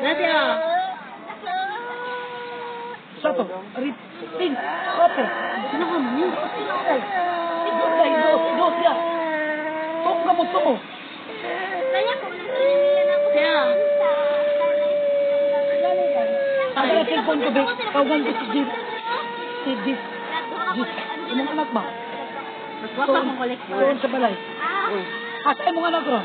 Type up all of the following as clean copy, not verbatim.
Dati ah. Satu, Tin, koper. Sino ka mo? Dos ya. Tok kamu tuh. Siya. Sabi na cellphone ko, Bek. Tawagan ko si Jis. Si Jis. Jis. Imong anak ba? Nagwapa akong kolektor. Doon sa balay. Asa imong anak ron?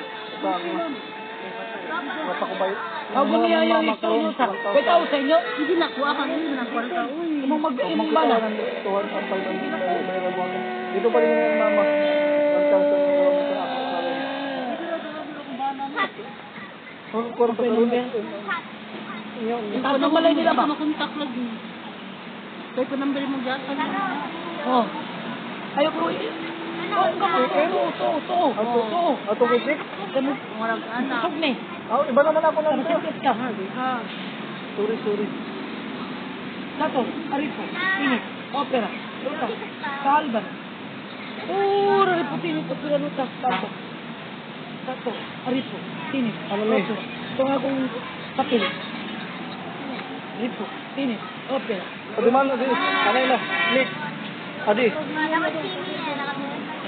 Ako niya yung istoryo sa. Pwede ako sa inyo? Hindi nakuha ka rin. Nakuha ka. Imong bala. Dito pa rin yung mama. Kurang pa rin. Taas ng balay nila ba? Makontak lagi. Kaya ko number mo dyan. Oh. Ayaw ko Ato ko sik. Marag anak. Sug ni. Iba naman ako lang. Sakit ka. Sorry. Sato, Aripo, Tinit, Opera, Lutas, Kalban. Aripo, Tinit, Opera, Lutas, Sato. Sato, Aripo, Tinit, Opera. Ito nga kong papel. Aripo, Tinit, Opera. Adi man, adi. Anay na. Nick. Adi.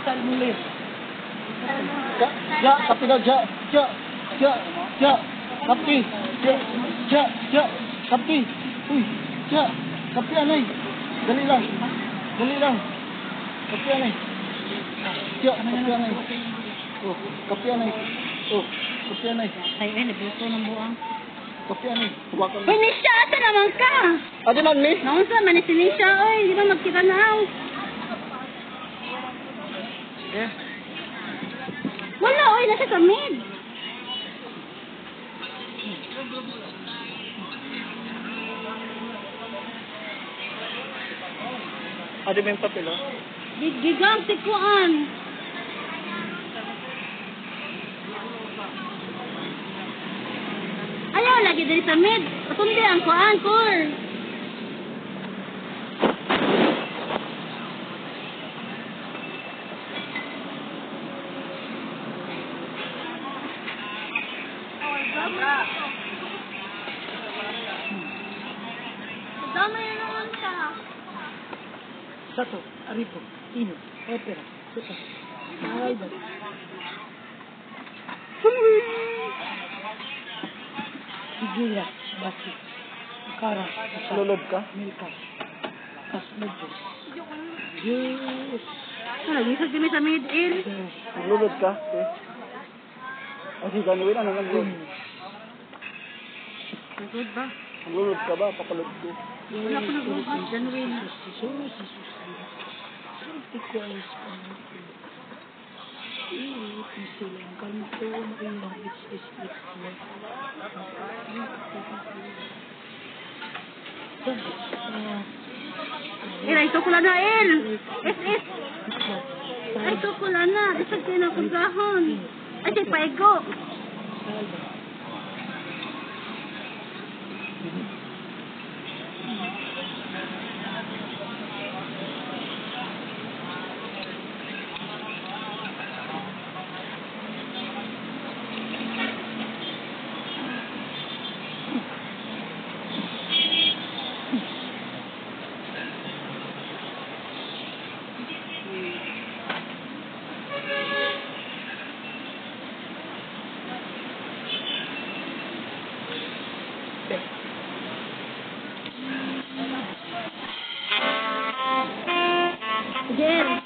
Saan mo lir? Kapi na, kapi. Kapi. Uy, kapi anay. Dali lang. Kapi anay. Kapi anay. Oh, kapi anay. Kapi anay. Ay, nabuto ng buang. Kapi anay. Huwakan mo. Uy, Nisha, asa naman ka? Adi man, ni. Naon sa man si Nisha, oy. Di ba magkita na aw? Eh. Wala, oy. Nasa sa mid. Adi may papel, oh. Gigang tikuan. Ayaw lagi dari sa mid. Patundi ang kuan, kur. Damay naman ka. Sato, Aripo, Tinit, Opera, Lutas, Kalban. Sigila, Basi, Kara, Lulod ka? Milka, Kasmudyo. Diyos. Lagi sa kami sa mid-air. Lulod ka? Eh. Adi, ganuin ano nga lulod? Nagod ba? Lulod ka ba? Papalod ko. Wala ko nagod. January. Jesus. Santi ko ay Espanyol. Silang kanto, makilang is. Ito ko lang na, El. SS. Ito ko lang na. Isag kayo na kagahon. Ay, say, paigo. Jen.